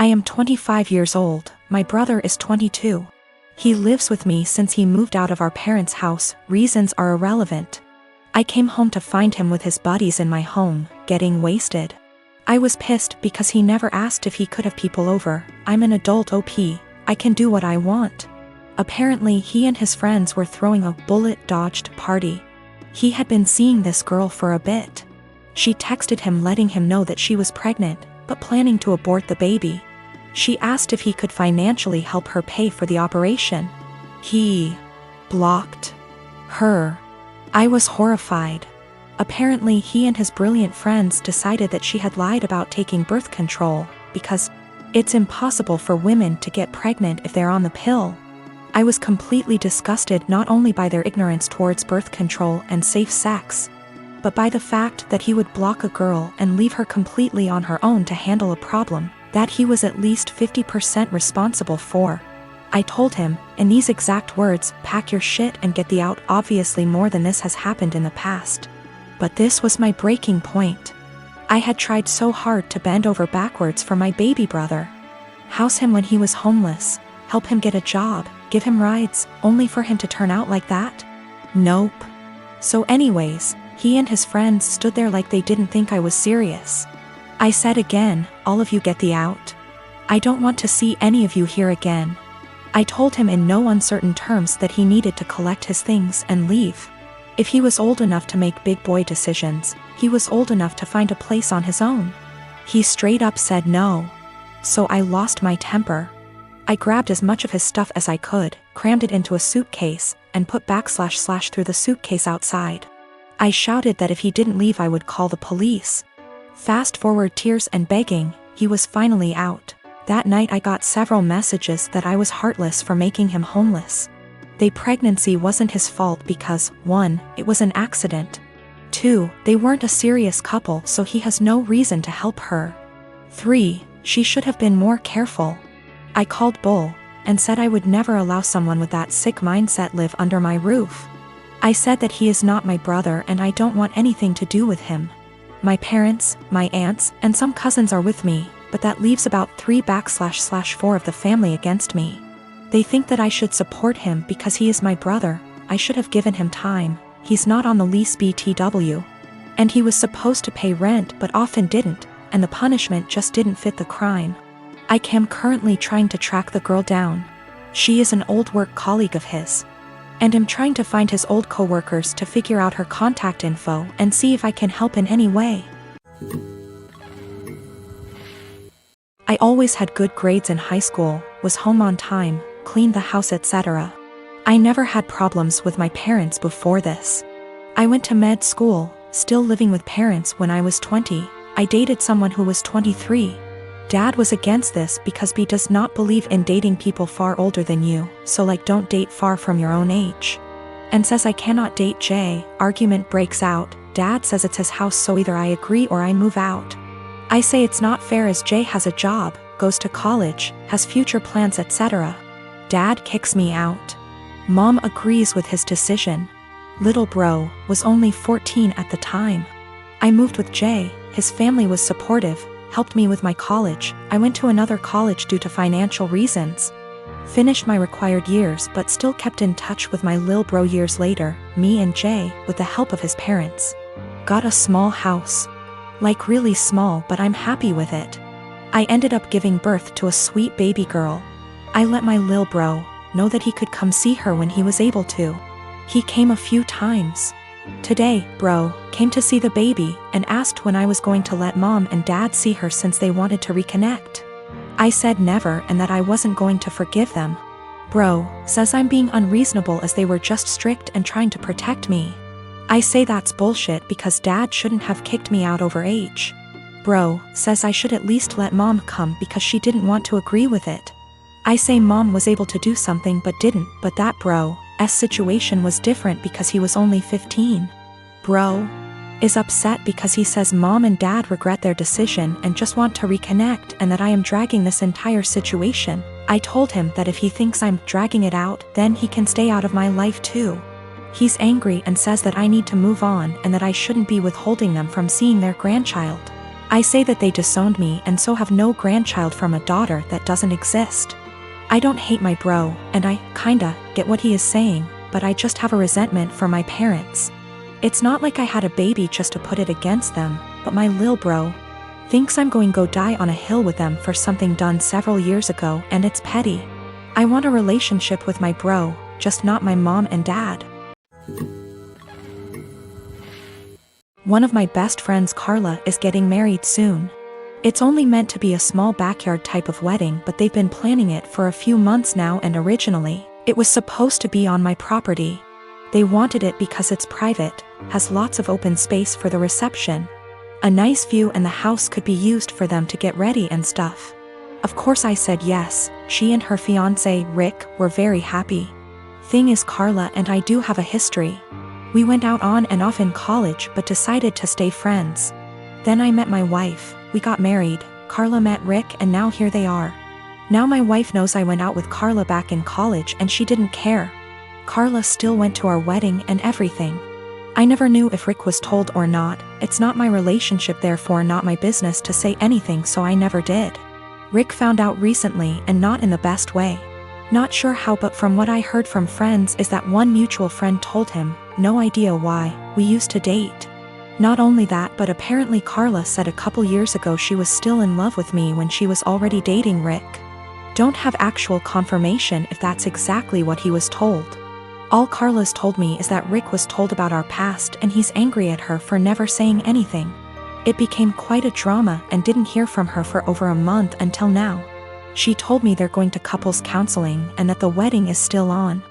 I am 25 years old, my brother is 22. He lives with me since he moved out of our parents' house, reasons are irrelevant. I came home to find him with his buddies in my home, getting wasted. I was pissed because he never asked if he could have people over. I'm an adult OP, I can do what I want. Apparently he and his friends were throwing a bullet-dodged party. He had been seeing this girl for a bit. She texted him letting him know that she was pregnant, but planning to abort the baby. She asked if he could financially help her pay for the operation. He blocked her. I was horrified. Apparently he and his brilliant friends decided that she had lied about taking birth control, because it's impossible for women to get pregnant if they're on the pill. I was completely disgusted not only by their ignorance towards birth control and safe sex, but by the fact that he would block a girl and leave her completely on her own to handle a problem that he was at least 50% responsible for. I told him, in these exact words, pack your shit and get the out. Obviously more than this has happened in the past. But this was my breaking point. I had tried so hard to bend over backwards for my baby brother. House him when he was homeless, help him get a job, give him rides, only for him to turn out like that? Nope. So anyways, he and his friends stood there like they didn't think I was serious. I said again, all of you get the out. I don't want to see any of you here again. I told him in no uncertain terms that he needed to collect his things and leave. If he was old enough to make big boy decisions, he was old enough to find a place on his own. He straight up said no. So I lost my temper. I grabbed as much of his stuff as I could, crammed it into a suitcase, and put / through the suitcase outside. I shouted that if he didn't leave I would call the police. Fast forward tears and begging, he was finally out. That night I got several messages that I was heartless for making him homeless. The pregnancy wasn't his fault because, 1, it was an accident. 2, they weren't a serious couple so he has no reason to help her. 3, she should have been more careful. I called bull, and said I would never allow someone with that sick mindset live under my roof. I said that he is not my brother and I don't want anything to do with him. My parents, my aunts, and some cousins are with me, but that leaves about 3 / 4 of the family against me. They think that I should support him because he is my brother. I should have given him time. He's not on the lease BTW. And he was supposed to pay rent but often didn't, and the punishment just didn't fit the crime. I am currently trying to track the girl down. She is an old work colleague of his. And am trying to find his old co-workers to figure out her contact info and see if I can help in any way. I always had good grades in high school, was home on time, cleaned the house, etc. I never had problems with my parents before this. I went to med school, still living with parents when I was 20. I dated someone who was 23. Dad was against this because he does not believe in dating people far older than you, so like don't date far from your own age. And says I cannot date Jay. Argument breaks out. Dad says it's his house so either I agree or I move out. I say it's not fair as Jay has a job, goes to college, has future plans, etc. Dad kicks me out. Mom agrees with his decision. Little bro was only 14 at the time. I moved with Jay, his family was supportive, helped me with my college. I went to another college due to financial reasons. Finished my required years but still kept in touch with my lil bro years later. Me and Jay, with the help of his parents, got a small house. Like really small, but I'm happy with it. I ended up giving birth to a sweet baby girl. I let my lil bro know that he could come see her when he was able to. He came a few times. Today, bro came to see the baby and asked when I was going to let mom and dad see her since they wanted to reconnect. I said never and that I wasn't going to forgive them. Bro says I'm being unreasonable as they were just strict and trying to protect me. I say that's bullshit because dad shouldn't have kicked me out over age. Bro says I should at least let mom come because she didn't want to agree with it. I say mom was able to do something but didn't, but that bro's situation was different because he was only 15. Bro is upset because he says mom and dad regret their decision and just want to reconnect and that I am dragging this entire situation. I told him that if he thinks I'm dragging it out, then he can stay out of my life too. He's angry and says that I need to move on and that I shouldn't be withholding them from seeing their grandchild. I say that they disowned me and so have no grandchild from a daughter that doesn't exist. I don't hate my bro, and I, kinda, get what he is saying, but I just have a resentment for my parents. It's not like I had a baby just to put it against them, but my lil bro thinks I'm going go die on a hill with them for something done several years ago, and it's petty. I want a relationship with my bro, just not my mom and dad. One of my best friends, Carla, is getting married soon. It's only meant to be a small backyard type of wedding, but they've been planning it for a few months now, and originally, it was supposed to be on my property. They wanted it because it's private, has lots of open space for the reception, a nice view, and the house could be used for them to get ready and stuff. Of course I said yes. She and her fiancé, Rick, were very happy. Thing is, Carla and I do have a history. We went out on and off in college but decided to stay friends. Then I met my wife, we got married, Carla met Rick, and now here they are. Now my wife knows I went out with Carla back in college and she didn't care. Carla still went to our wedding and everything. I never knew if Rick was told or not. It's not my relationship, therefore not my business to say anything, so I never did. Rick found out recently, and not in the best way. Not sure how, but from what I heard from friends is that one mutual friend told him, no idea why, we used to date. Not only that, but apparently Carla said a couple years ago she was still in love with me when she was already dating Rick. Don't have actual confirmation if that's exactly what he was told. All Carla's told me is that Rick was told about our past and he's angry at her for never saying anything. It became quite a drama and didn't hear from her for over a month until now. She told me they're going to couples counseling and that the wedding is still on.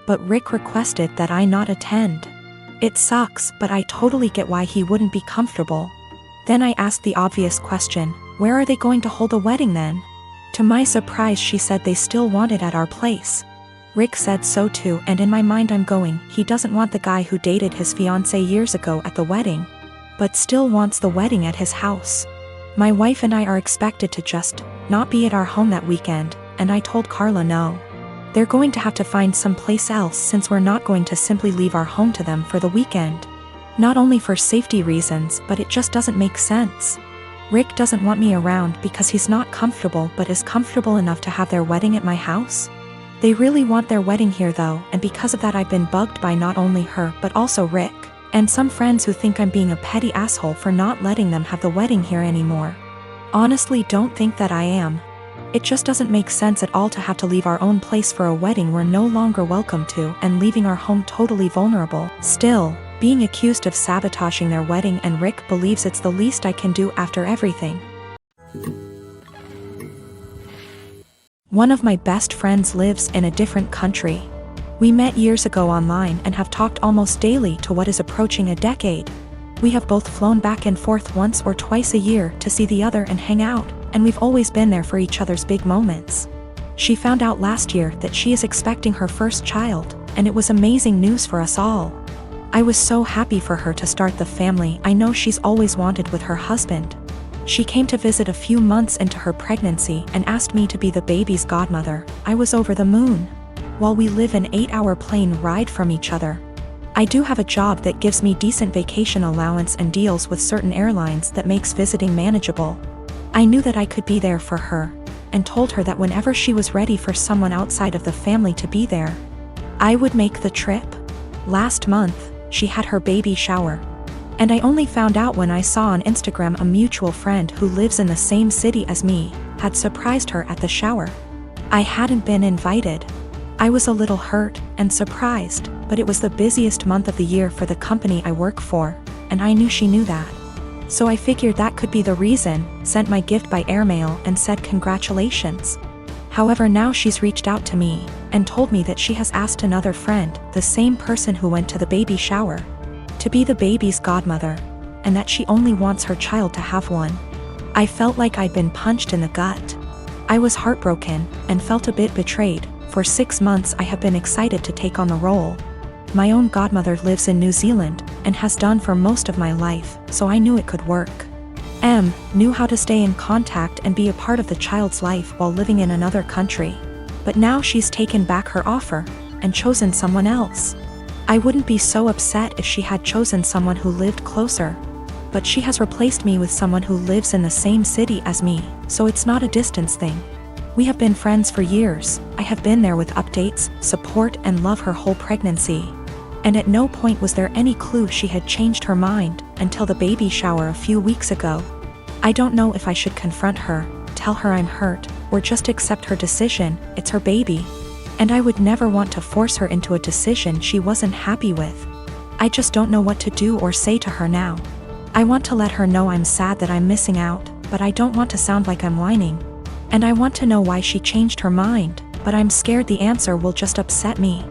But Rick requested that I not attend. It sucks, but I totally get why he wouldn't be comfortable. Then I asked the obvious question, where are they going to hold the wedding then? To my surprise, she said they still want it at our place. Rick said so too, and in my mind I'm going, he doesn't want the guy who dated his fiancée years ago at the wedding, but still wants the wedding at his house. My wife and I are expected to just not be at our home that weekend, and I told Carla no. They're going to have to find someplace else since we're not going to simply leave our home to them for the weekend. Not only for safety reasons, but it just doesn't make sense. Rick doesn't want me around because he's not comfortable, but is comfortable enough to have their wedding at my house. They really want their wedding here though, and because of that I've been bugged by not only her but also Rick, and some friends who think I'm being a petty asshole for not letting them have the wedding here anymore. Honestly, don't think that I am. It just doesn't make sense at all to have to leave our own place for a wedding we're no longer welcome to, and leaving our home totally vulnerable. Still, being accused of sabotaging their wedding, and Rick believes it's the least I can do after everything. One of my best friends lives in a different country. We met years ago online and have talked almost daily to what is approaching a decade. We have both flown back and forth once or twice a year to see the other and hang out, and we've always been there for each other's big moments. She found out last year that she is expecting her first child, and it was amazing news for us all. I was so happy for her to start the family I know she's always wanted with her husband. She came to visit a few months into her pregnancy and asked me to be the baby's godmother. I was over the moon. While we live an 8-hour plane ride from each other. I do have a job that gives me decent vacation allowance and deals with certain airlines that makes visiting manageable. I knew that I could be there for her, and told her that whenever she was ready for someone outside of the family to be there, I would make the trip. Last month, she had her baby shower. And I only found out when I saw on Instagram a mutual friend who lives in the same city as me had surprised her at the shower. I hadn't been invited. I was a little hurt and surprised, but it was the busiest month of the year for the company I work for, and I knew she knew that. So I figured that could be the reason, sent my gift by airmail and said congratulations. However, now she's reached out to me and told me that she has asked another friend, the same person who went to the baby shower, to be the baby's godmother, and that she only wants her child to have one. I felt like I'd been punched in the gut. I was heartbroken and felt a bit betrayed. For 6 months I have been excited to take on the role. My own godmother lives in New Zealand and has done for most of my life, so I knew it could work. Knew how to stay in contact and be a part of the child's life while living in another country. But now she's taken back her offer and chosen someone else. I wouldn't be so upset if she had chosen someone who lived closer. but she has replaced me with someone who lives in the same city as me, so it's not a distance thing. We have been friends for years. I have been there with updates, support, and love her whole pregnancy. And at no point was there any clue she had changed her mind, until the baby shower a few weeks ago. I don't know if I should confront her, tell her I'm hurt, or just accept her decision. It's her baby. And I would never want to force her into a decision she wasn't happy with. I just don't know what to do or say to her now. I want to let her know I'm sad that I'm missing out, but I don't want to sound like I'm whining. And I want to know why she changed her mind, but I'm scared the answer will just upset me.